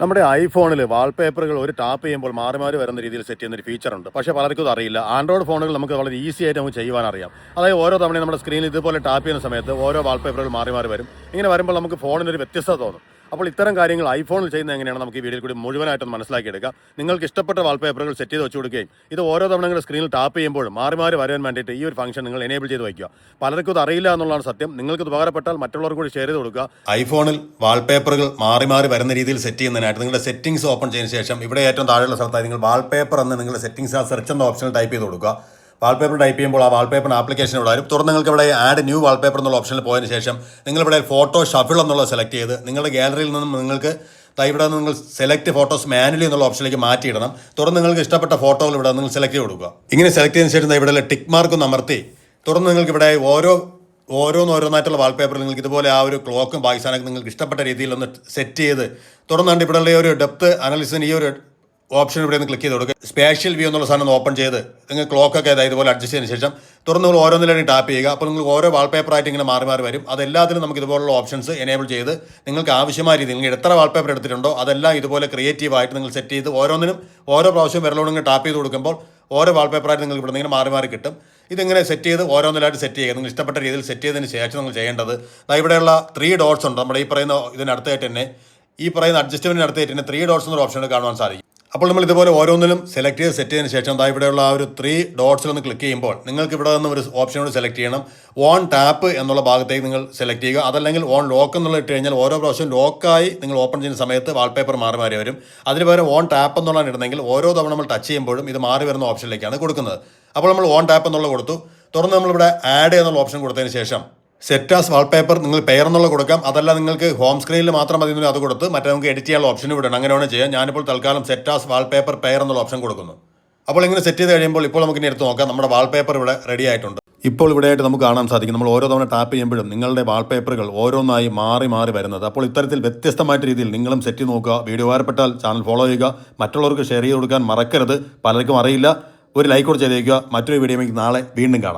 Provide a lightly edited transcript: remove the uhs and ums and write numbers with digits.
നമ്മുടെ ഐഫോണിൽ വാൾപേപ്പറുകൾ ഒരു ടാപ്പ് ചെയ്യുമ്പോൾ മാറി മാറി വരുന്ന രീതിയിൽ സെറ്റ് ചെയ്യുന്ന ഒരു ഫീച്ചർ ഉണ്ട്. പക്ഷേ പലർക്കും ഇത് അറിയില്ല. ആൻഡ്രോയിഡ് ഫോണുകൾ നമുക്ക് വളരെ ഈസി ആയിട്ട് നമുക്ക് ചെയ്യുവാൻ അറിയാം. അതായത് ഓരോ തവണയും നമ്മുടെ സ്ക്രീനിൽ ഇതുപോലെ ടാപ്പ് ചെയ്യുന്ന സമയത്ത് ഓരോ വാൾപേപ്പറുകൾ മാറി മാറി വരും. ഇങ്ങനെ വരുമ്പോൾ നമുക്ക് ഫോണിനൊരു വ്യത്യസ്തത തോന്നും. അപ്പോൾ ഇത്തരം കാര്യങ്ങൾ ഐഫോണിൽ ചെയ്യുന്നത് എങ്ങനെയാണ് നമുക്ക് ഈ വീഡിയോയിൽ കൂടി മുഴുവനായിട്ടൊന്ന് മനസ്സിലാക്കിയെടുക്കാം. നിങ്ങൾക്ക് ഇഷ്ടപ്പെട്ട വാൾപേപ്പറുകൾ സെറ്റ് ചെയ്ത് വെച്ച് കൊടുക്കുകയും ഇത് ഓരോ തവണ നിങ്ങളുടെ സ്ക്രീനിൽ ടാപ്പ് ചെയ്യുമ്പോഴും മാറി മാറി വരാൻ വേണ്ടിയിട്ട് ഈ ഒരു ഫംഗ്ഷൻ നിങ്ങൾ എനേബിൾ ചെയ്ത് വയ്ക്കുക. പലർക്കും ഇത് അറിയില്ല എന്നുള്ളതാണ് സത്യം. നിങ്ങൾക്ക് ഇത് ഉപകാരപ്പെട്ടാൽ മറ്റുള്ളവർക്ക് കൂടി ഷെയർ ചെയ്ത് കൊടുക്കുക. ഐഫോണിൽ വാൾപേപ്പറുകൾ മാറി മാറി വരുന്ന രീതിയിൽ സെറ്റ് ചെയ്യുന്നതിനായിട്ട് നിങ്ങളുടെ സെറ്റിംഗ്സ് ഓപ്പൺ ചെയ്തതിന് ശേഷം ഇവിടെ ഏറ്റവും താഴെയുള്ള സ്ഥലത്തായി നിങ്ങൾ വാൾപേപ്പർ എന്ന് നിങ്ങളുടെ സെറ്റിംഗ്സ് ആ സെർച്ച് എന്ന ഓപ്ഷനിൽ ടൈപ്പ് ചെയ്ത് കൊടുക്കുക. വാൾപേപ്പർ ടൈപ്പ് ചെയ്യുമ്പോൾ ആ വാൾപേപ്പർ ആപ്ലിക്കേഷൻ ഇവിടെ വരും. തുറന്ന് നിങ്ങൾക്ക് ഇവിടെ ആഡ് ന്യൂ വാൾപേപ്പർ എന്നുള്ള ഓപ്ഷനിൽ പോയതിന് ശേഷം നിങ്ങളിവിടെ ഫോട്ടോ ഷഫിൾ എന്നുള്ളത് സെലക്ട് ചെയ്ത് നിങ്ങളുടെ ഗാലറിയിൽ നിന്നും നിങ്ങൾക്ക് ഇവിടെ നിന്ന് നിങ്ങൾ സെലക്ട് ഫോട്ടോസ് മാനുവലി എന്നുള്ള ഓപ്ഷനിലേക്ക് മാറ്റിയിടണം. തുറന്ന് നിങ്ങൾക്ക് ഇഷ്ടപ്പെട്ട ഫോട്ടോകൾ ഇവിടെ നിങ്ങൾ സെലക്ട് ചെയ്ത് കൊടുക്കുക. ഇങ്ങനെ സെലക്ട് ചെയ്തതിന് ശേഷം ഇവിടെ ടിക്ക് മാർക്ക് ഒന്ന് അമർത്തി തുറന്ന് നിങ്ങൾക്ക് ഇവിടെ ഓരോന്നായിട്ടുള്ള വാൾപേപ്പർ നിങ്ങൾക്ക് ഇതുപോലെ ആ ഒരു ക്ലോക്കും പാകിസ്ഥാനൊക്കെ നിങ്ങൾക്ക് ഇഷ്ടപ്പെട്ട രീതിയിൽ ഒന്ന് സെറ്റ് ചെയ്ത് തുറന്നുകൊണ്ട് ഇവിടെയുള്ള ഒരു ഡെപ്ത് അനാലിസിന് ഈ ഒരു ഓപ്ഷൻ ഇവിടെ നിന്ന് ക്ലിക്ക് ചെയ്ത് കൊടുക്കുക. സ്പേഷ്യൽ വ്യൂ എന്നുള്ള സാധനം ഒന്ന് ഓപ്പൺ ചെയ്ത് നിങ്ങൾ ക്ലോക്കൊക്കെ ഇതുപോലെ അഡ്ജസ്റ്റ് ചെയ്തതിന് ശേഷം തുറന്ന് നിങ്ങൾ ഓരോന്നിലും ടാപ്പ് ചെയ്യുക. അപ്പോൾ നിങ്ങൾക്ക് ഓരോ വാൾപേപ്പറായിട്ട് ഇങ്ങനെ മാറി മാറി വരും. അതെല്ലാത്തിലും നമുക്ക് ഇതുപോലുള്ള ഓപ്ഷൻസ് എനേബിൾ ചെയ്ത് നിങ്ങൾക്ക് ആവശ്യമായ രീതിയിൽ നിങ്ങൾ എത്ര വാൾപേപ്പർ എടുത്തിട്ടുണ്ടോ അതെല്ലാം ഇതുപോലെ ക്രിയേറ്റീവായിട്ട് നിങ്ങൾ സെറ്റ് ചെയ്ത് ഓരോന്നിനും ഓരോ പ്രാവശ്യം വിരലോട് നിങ്ങൾ ടാപ്പ് ചെയ്ത് കൊടുക്കുമ്പോൾ ഓരോ വാൾപേപ്പറായിട്ട് നിങ്ങൾ ഇവിടെ നിന്ന് മാറി മാറി കിട്ടും. ഇതിങ്ങനെ സെറ്റ് ചെയ്ത് ഓരോന്നിലായിട്ട് സെറ്റ് ചെയ്യുക. നിങ്ങൾ ഇഷ്ടപ്പെട്ട രീതിയിൽ സെറ്റ് ചെയ്തതിന് ശേഷം നിങ്ങൾ ചെയ്യേണ്ടത് ഇവിടെയുള്ള 3 ഡോട്ട്സ് ഉണ്ട്. നമ്മുടെ ഈ പറയുന്ന ഇതിനടുത്തായിട്ട് തന്നെ ഈ പറയുന്ന അഡ്ജസ്റ്റ്മെൻറ്റിന് അടുത്തായിട്ട് തന്നെ 3 ഡോട്ട്സ് എന്നൊരു ഓപ്ഷൻ കാണുവാൻ സാധിക്കും. അപ്പോൾ നമ്മൾ ഇതുപോലെ ഓരോന്നിലും സെലക്ട് ചെയ്ത് സെറ്റ് ചെയ്തതിന് ശേഷം ഇവിടെയുള്ള ആ ഒരു 3 ഡോട്ട്സിലൊന്ന് ക്ലിക്ക് ചെയ്യുമ്പോൾ നിങ്ങൾക്ക് ഇവിടെ നിന്ന് ഒരു ഓപ്ഷനോട് സെലക്ട് ചെയ്യണം. ഓൺ ടാപ്പ് എന്നുള്ള ഭാഗത്തേക്ക് നിങ്ങൾ സെലക്ട് ചെയ്യുക. അതല്ലെങ്കിൽ ഓൺ ലോക്ക് എന്നുള്ള ഇട്ട് കഴിഞ്ഞാൽ ഓരോ പ്രാവശ്യം ലോക്കായി നിങ്ങൾ ഓപ്പൺ ചെയ്യുന്ന സമയത്ത് വാൾപേപ്പർ മാറി മാറി വരും. അതിന് പകരം ഓൺ ടാപ്പ് എന്നുള്ളതാണ് ഇടുന്നെങ്കിൽ ഓരോ തവണ നമ്മൾ ടച്ച് ചെയ്യുമ്പോഴും ഇത് മാറി വരുന്ന ഓപ്ഷനിലേക്കാണ് കൊടുക്കുന്നത്. അപ്പോൾ നമ്മൾ ഓൺ ടാപ്പ് എന്നുള്ള കൊടുത്തു. തുറന്ന് നമ്മളിവിടെ ആഡ് എന്നുള്ള ഓപ്ഷൻ കൊടുത്തതിന് ശേഷം സെറ്റ് ആസ് വാൾപേപ്പർ നിങ്ങൾ പെയർ എന്നുള്ള കൊടുക്കാം. അതല്ല നിങ്ങൾക്ക് ഹോം സ്ക്രീനിൽ മാത്രം മതി അത് കൊടുത്ത് മറ്റേ നമുക്ക് എഡിറ്റ് ചെയ്യാനുള്ള ഓപ്ഷൻ വിടണം. അങ്ങനെ വേണം ചെയ്യാം. ഞാനിപ്പോൾ തൽക്കാലം സെറ്റ് ആസ് വാൾപേപ്പർ പെയർ എന്നുള്ള ഓപ്ഷൻ കൊടുക്കുന്നു. അപ്പോൾ ഇങ്ങനെ സെറ്റ് ചെയ്ത് കഴിയുമ്പോൾ ഇപ്പോൾ നമുക്ക് ഇനി എടുത്ത് നോക്കാം. നമ്മുടെ വാൾപേപ്പർ ഇവിടെ റെഡി ആയിട്ടുണ്ട്. ഇപ്പോൾ ഇവിടെയായിട്ട് നമുക്ക് കാണാൻ സാധിക്കും നമ്മൾ ഓരോ തവണ ടാപ്പ് ചെയ്യുമ്പോഴും നിങ്ങളുടെ വാൾപേപ്പറുകൾ ഓരോന്നായി മാറി മാറി വരുന്നത്. അപ്പോൾ ഇത്തരത്തിൽ വ്യത്യസ്തമായിട്ട് രീതിയിൽ നിങ്ങളും സെറ്റ് ചെയ്ത് നോക്കുക. വീഡിയോ ഉപകാരപ്പെട്ടാൽ ചാനൽ ഫോളോ ചെയ്യുക. മറ്റുള്ളവർക്ക് ഷെയർ ചെയ്ത് കൊടുക്കാൻ മറക്കരുത്. പലർക്കും അറിയില്ല. ഒരു ലൈക്ക് കൂടെ ചെയ്തേക്കുക. മറ്റൊരു വീഡിയോ നാളെ വീണ്ടും കാണാം.